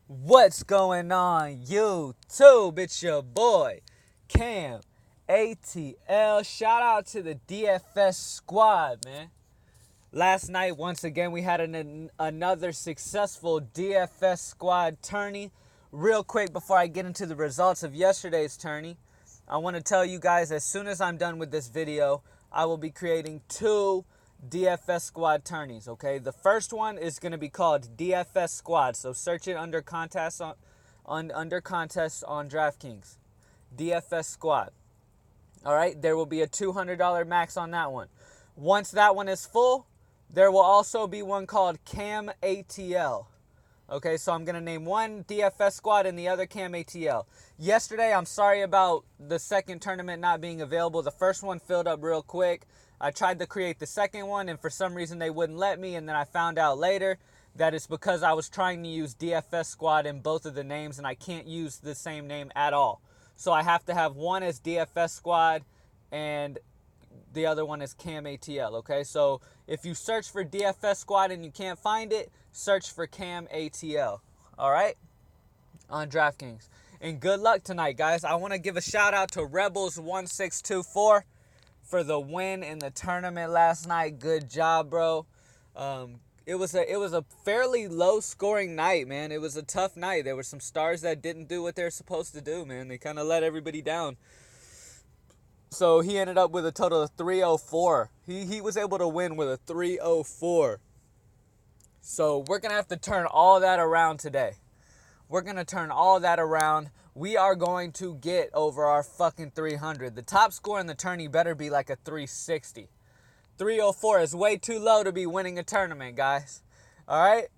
What's going on, YouTube? It's your boy, Cam ATL. Shout out to the DFS squad, man. Last night, once again, we had another successful DFS squad tourney. Real quick, before I get into the results of yesterday's tourney, I want to tell you guys, as soon as I'm done with this video, I will be creating two DFS squad tourneys, okay? The first one is going to be called DFS squad, so search it under contest on Draftkings. DFS squad. All right, there will be a $200 max on that one. Once that one is full, there will also be one called Cam ATL. Okay, so I'm going to name one DFS squad and the other Cam ATL. Yesterday, I'm sorry about the second tournament not being available. The first one filled up real quick. I tried to create the second one, and for some reason they wouldn't let me, and then I found out later that it's because I was trying to use DFS squad in both of the names, and I can't use the same name at all. So I have to have one as DFS squad and the other one is Cam ATL, okay? So if you search for DFS squad and you can't find it, search for Cam ATL, all right? On DraftKings. And good luck tonight, guys. I want to give a shout out to Rebels1624 for the win in the tournament last night. Good job, bro. It was a fairly low scoring night, man. It was a tough night. There were some stars that didn't do what they're supposed to do, man. They kind of let everybody down. So he ended up with a total of 304. He was able to win with a 304. So we're going to have to turn all that around today. We're going to turn all that around. We are going to get over our fucking 300. The top score in the tourney better be like a 360. 304 is way too low to be winning a tournament, guys. All right?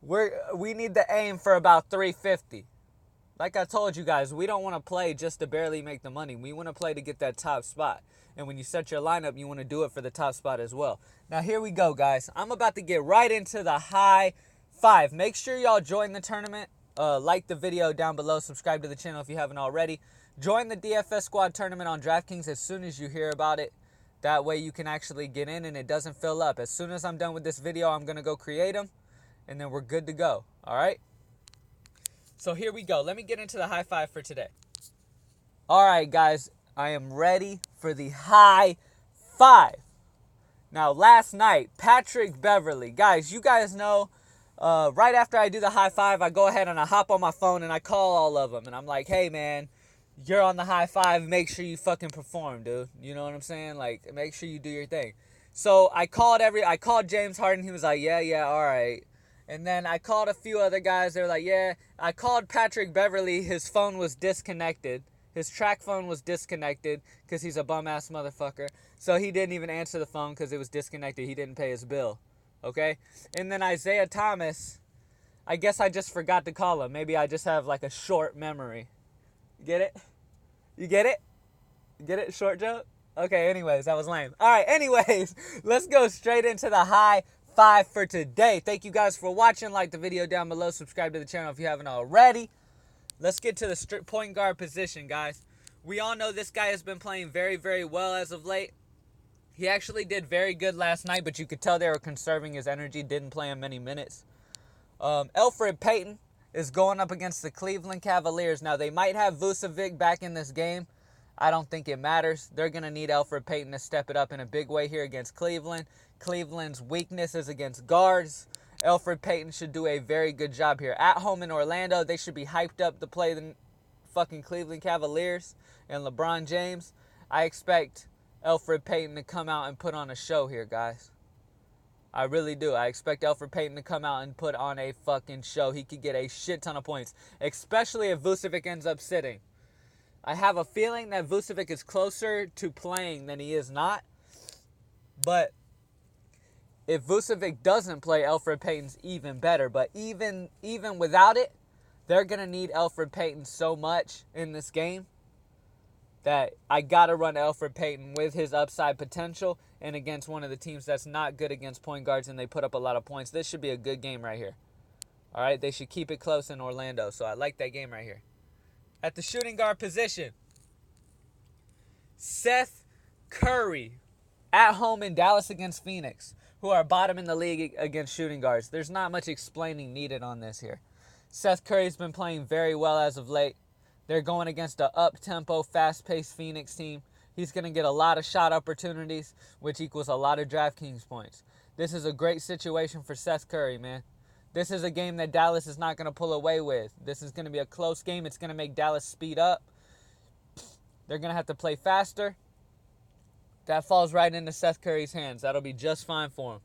We need to aim for about 350. Like I told you guys, we don't want to play just to barely make the money. We want to play to get that top spot. And when you set your lineup, you want to do it for the top spot as well. Now, here we go, guys. I'm about to get right into the high five. Make sure y'all join the tournament. Like the video down below. Subscribe to the channel if you haven't already. Join the DFS squad tournament on DraftKings as soon as you hear about it. That way you can actually get in and it doesn't fill up. As soon as I'm done with this video, I'm going to go create them. And then we're good to go. All right? So here we go. Let me get into the high five for today. All right, guys. I am ready for the high five. Now, last night, Patrick Beverley. Guys, you guys know, right after I do the high five, I go ahead and I hop on my phone and I call all of them. And I'm like, hey, man, you're on the high five. Make sure you fucking perform, dude. You know what I'm saying? Like, make sure you do your thing. So I called James Harden. He was like, yeah, all right. And then I called a few other guys. They were like, yeah. I called Patrick Beverley. His phone was disconnected. His track phone was disconnected because he's a bum-ass motherfucker. So he didn't even answer the phone because it was disconnected. He didn't pay his bill. Okay? And then Isaiah Thomas, I guess I just forgot to call him. Maybe I just have like a short memory. Get it? You get it? Get it? Short joke? Okay, anyways, that was lame. All right, anyways, let's go straight into the high five for today. Thank you guys for watching. Like the video down below. Subscribe to the channel if you haven't already. Let's get to the point guard position, guys. We all know this guy has been playing very, very well as of late. He actually did very good last night, but you could tell they were conserving his energy. Didn't play him many minutes. Elfrid Payton is going up against the Cleveland Cavaliers. Now, they might have Vucevic back in this game. I don't think it matters. They're going to need Elfrid Payton to step it up in a big way here against Cleveland. Cleveland's weakness is against guards. Elfrid Payton should do a very good job here. At home in Orlando, they should be hyped up to play the fucking Cleveland Cavaliers and LeBron James. I expect Elfrid Payton to come out and put on a show here, guys. I really do. I expect Elfrid Payton to come out and put on a fucking show. He could get a shit ton of points, especially if Vucevic ends up sitting. I have a feeling that Vucevic is closer to playing than he is not. But if Vucevic doesn't play, Elfrid Payton's even better. But even without it, they're going to need Elfrid Payton so much in this game that I got to run Elfrid Payton with his upside potential and against one of the teams that's not good against point guards and they put up a lot of points. This should be a good game right here. All right, they should keep it close in Orlando. So I like that game right here. At the shooting guard position, Seth Curry at home in Dallas against Phoenix, who are bottom in the league against shooting guards. There's not much explaining needed on this here. Seth Curry's been playing very well as of late. They're going against an up-tempo, fast-paced Phoenix team. He's going to get a lot of shot opportunities, which equals a lot of Draftkings points. This is a great situation for Seth Curry, man. This is a game that Dallas is not going to pull away with. This is going to be a close game. It's going to make Dallas speed up. They're going to have to play faster. That falls right into Seth Curry's hands. That'll be just fine for him.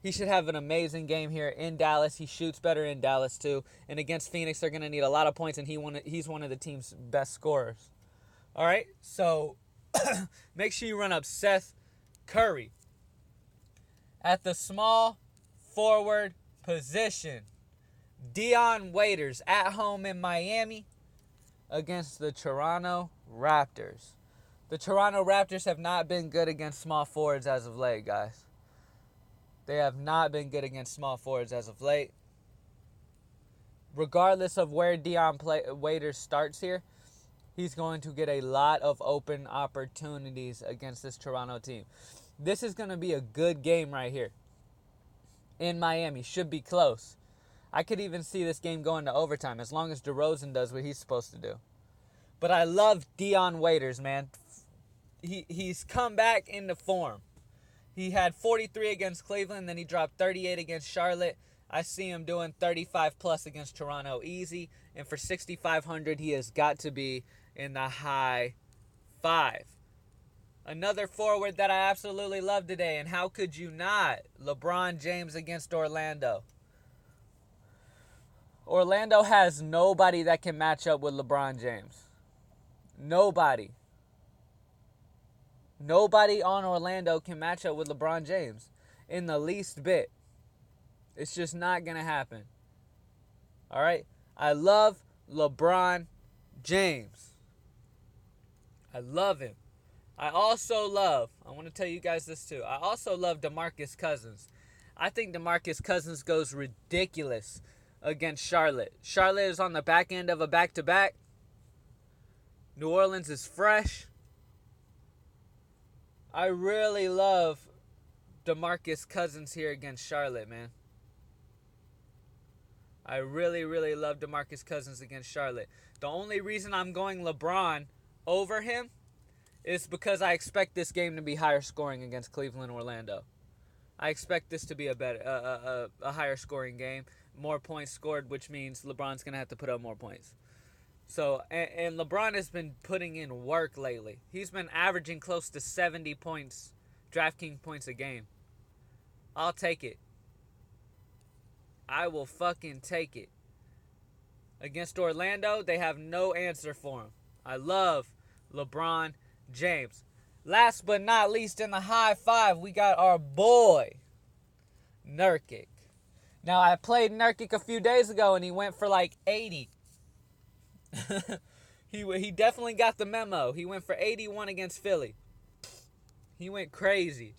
He should have an amazing game here in Dallas. He shoots better in Dallas, too. And against Phoenix, they're going to need a lot of points, and he's one of the team's best scorers. All right? So make sure you run up Seth Curry. At the small forward position, Dion Waiters at home in Miami against the Toronto Raptors. The Toronto Raptors have not been good against small forwards as of late, guys. They have not been good against small forwards as of late. Regardless of where Dion Waiters starts here, he's going to get a lot of open opportunities against this Toronto team. This is going to be a good game right here in Miami. Should be close. I could even see this game going to overtime as long as DeRozan does what he's supposed to do. But I love Dion Waiters, man. He's come back into form. He had 43 against Cleveland, then he dropped 38 against Charlotte. I see him doing 35-plus against Toronto easy. And for 6,500, he has got to be in the high 5. Another forward that I absolutely love today, and how could you not? LeBron James against Orlando. Orlando has nobody that can match up with LeBron James. Nobody. Nobody on Orlando can match up with LeBron James in the least bit. It's just not going to happen. All right? I love LeBron James. I love him. I want to tell you guys this too. I also love DeMarcus Cousins. I think DeMarcus Cousins goes ridiculous against Charlotte. Charlotte is on the back end of a back-to-back. New Orleans is fresh. I really love DeMarcus Cousins here against Charlotte, man. I really, really love DeMarcus Cousins against Charlotte. The only reason I'm going LeBron over him is because I expect this game to be higher scoring against Cleveland and Orlando. I expect this to be a higher scoring game. More points scored, which means LeBron's going to have to put up more points. So, and LeBron has been putting in work lately. He's been averaging close to 70 points, DraftKings points a game. I'll take it. I will fucking take it. Against Orlando, they have no answer for him. I love LeBron James. Last but not least, in the high 5, we got our boy, Nurkic. Now, I played Nurkic a few days ago, and he went for like 80. He definitely got the memo. He went for 81 against Philly. He went crazy.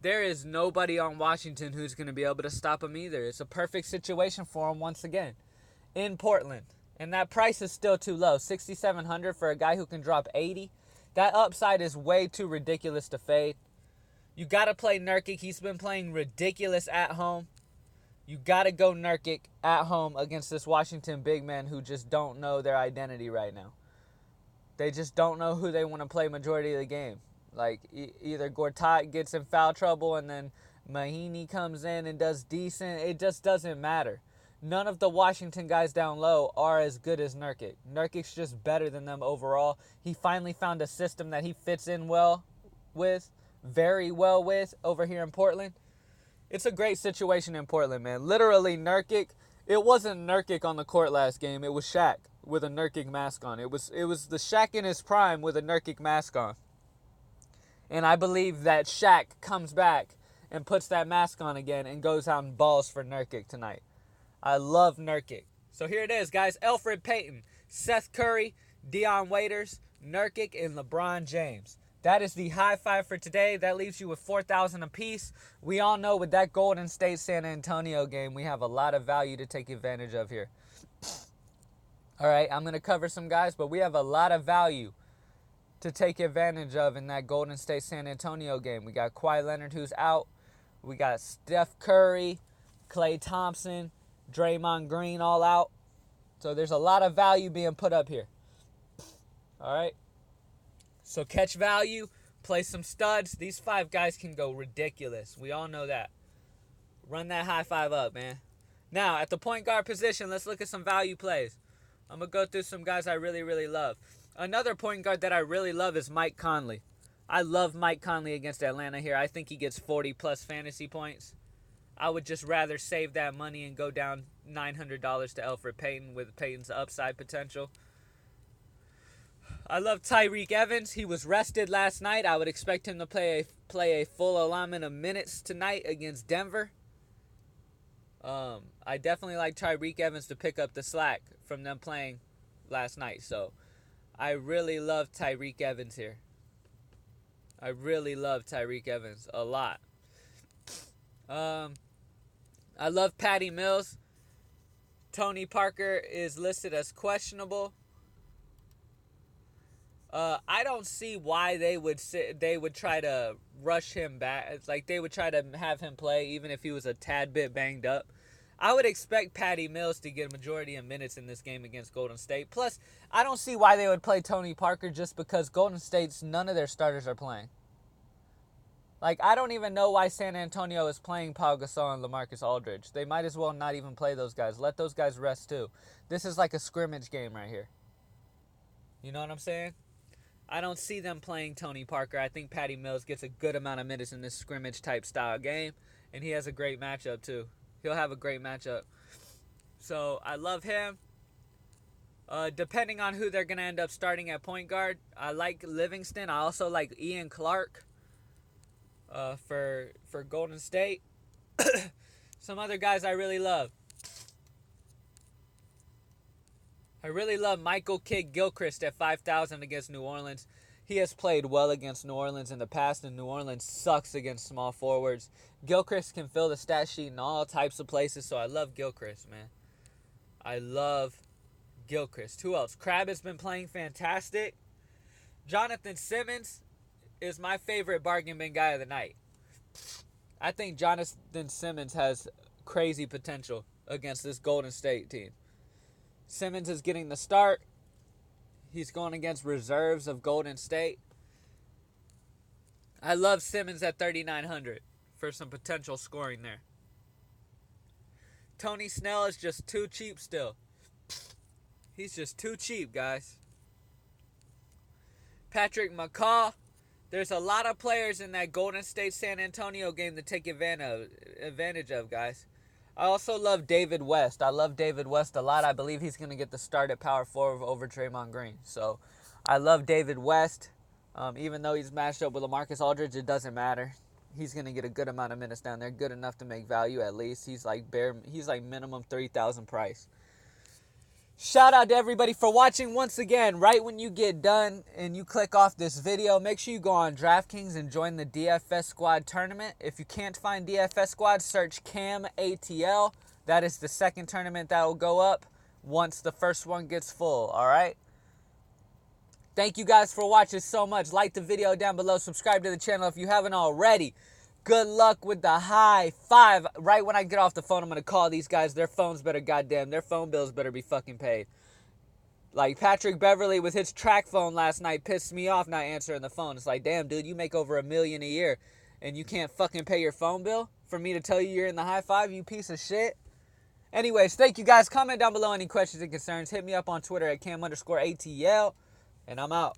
There is nobody on Washington who's going to be able to stop him either. It's a perfect situation for him once again in Portland. And that price is still too low. $6,700 for a guy who can drop 80. That upside is way too ridiculous to fade. You got to play Nurkic. He's been playing ridiculous at home. You got to go Nurkic at home against this Washington big men who just don't know their identity right now. They just don't know who they want to play majority of the game. Like, either Gortat gets in foul trouble and then Mahinmi comes in and does decent. It just doesn't matter. None of the Washington guys down low are as good as Nurkic. Nurkic's just better than them overall. He finally found a system that he fits in very well with over here in Portland. It's a great situation in Portland, man. Literally, Nurkic. It wasn't Nurkic on the court last game. It was Shaq with a Nurkic mask on. It was the Shaq in his prime with a Nurkic mask on. And I believe that Shaq comes back and puts that mask on again and goes out and balls for Nurkic tonight. I love Nurkic. So here it is, guys. Elfrid Payton, Seth Curry, Dion Waiters, Nurkic, and LeBron James. That is the high 5 for today. That leaves you with 4,000 apiece. We all know with that Golden State San Antonio game, we have a lot of value to take advantage of here. All right, I'm going to cover some guys, but we have a lot of value to take advantage of in that Golden State San Antonio game. We got Kawhi Leonard, who's out. We got Steph Curry, Klay Thompson, Draymond Green all out. So there's a lot of value being put up here. All right. So catch value, play some studs. These 5 guys can go ridiculous. We all know that. Run that high 5 up, man. Now, at the point guard position, let's look at some value plays. I'm going to go through some guys I really, really love. Another point guard that I really love is Mike Conley. I love Mike Conley against Atlanta here. I think he gets 40-plus fantasy points. I would just rather save that money and go down $900 to Elfrid Payton with Payton's upside potential. I love Tyreke Evans. He was rested last night. I would expect him to play a full allotment of minutes tonight against Denver. I definitely like Tyreke Evans to pick up the slack from them playing last night. So I really love Tyreke Evans here. I really love Tyreke Evans a lot. I love Patty Mills. Tony Parker is listed as questionable. I don't see why they would try to rush him back. It's like they would try to have him play even if he was a tad bit banged up. I would expect Patty Mills to get a majority of minutes in this game against Golden State. Plus, I don't see why they would play Tony Parker just because Golden State's none of their starters are playing. Like, I don't even know why San Antonio is playing Pau Gasol and LaMarcus Aldridge. They might as well not even play those guys. Let those guys rest too. This is like a scrimmage game right here. You know what I'm saying? I don't see them playing Tony Parker. I think Patty Mills gets a good amount of minutes in this scrimmage type style game. And he has a great matchup too. He'll have a great matchup. So I love him. Depending on who they're going to end up starting at point guard, I like Livingston. I also like Ian Clark for Golden State. Some other guys I really love. I really love Michael Kidd-Gilchrist at 5,000 against New Orleans. He has played well against New Orleans in the past, and New Orleans sucks against small forwards. Gilchrist can fill the stat sheet in all types of places, so I love Gilchrist, man. I love Gilchrist. Who else? Crabbe has been playing fantastic. Jonathan Simmons is my favorite bargain bin guy of the night. I think Jonathan Simmons has crazy potential against this Golden State team. Simmons is getting the start. He's going against reserves of Golden State. I love Simmons at 3,900 for some potential scoring there. Tony Snell is just too cheap still. He's just too cheap, guys. Patrick McCaw. There's a lot of players in that Golden State-San Antonio game to take advantage of, guys. I also love David West. I love David West a lot. I believe he's going to get the start at power forward over Draymond Green. So I love David West. Even though he's matched up with LaMarcus Aldridge, it doesn't matter. He's going to get a good amount of minutes down there, good enough to make value at least. He's like minimum 3,000 price. Shout out to everybody for watching once again. Right when you get done and you click off this video, make sure you go on Draftkings and join the DFS Squad tournament. If you can't find DFS Squad, search Cam ATL. That is the second tournament that will go up once the first one gets full, all right? Thank you guys for watching so much. Like the video down below. Subscribe to the channel if you haven't already. Good luck with the high 5. Right when I get off the phone, I'm going to call these guys. Their phone bills better be fucking paid. Like Patrick Beverly with his track phone last night pissed me off not answering the phone. It's like, damn, dude, you make over $1 million a year and you can't fucking pay your phone bill for me to tell you you're in the high 5, you piece of shit. Anyways, thank you guys. Comment down below any questions and concerns. Hit me up on Twitter at Cam_ATL. And I'm out.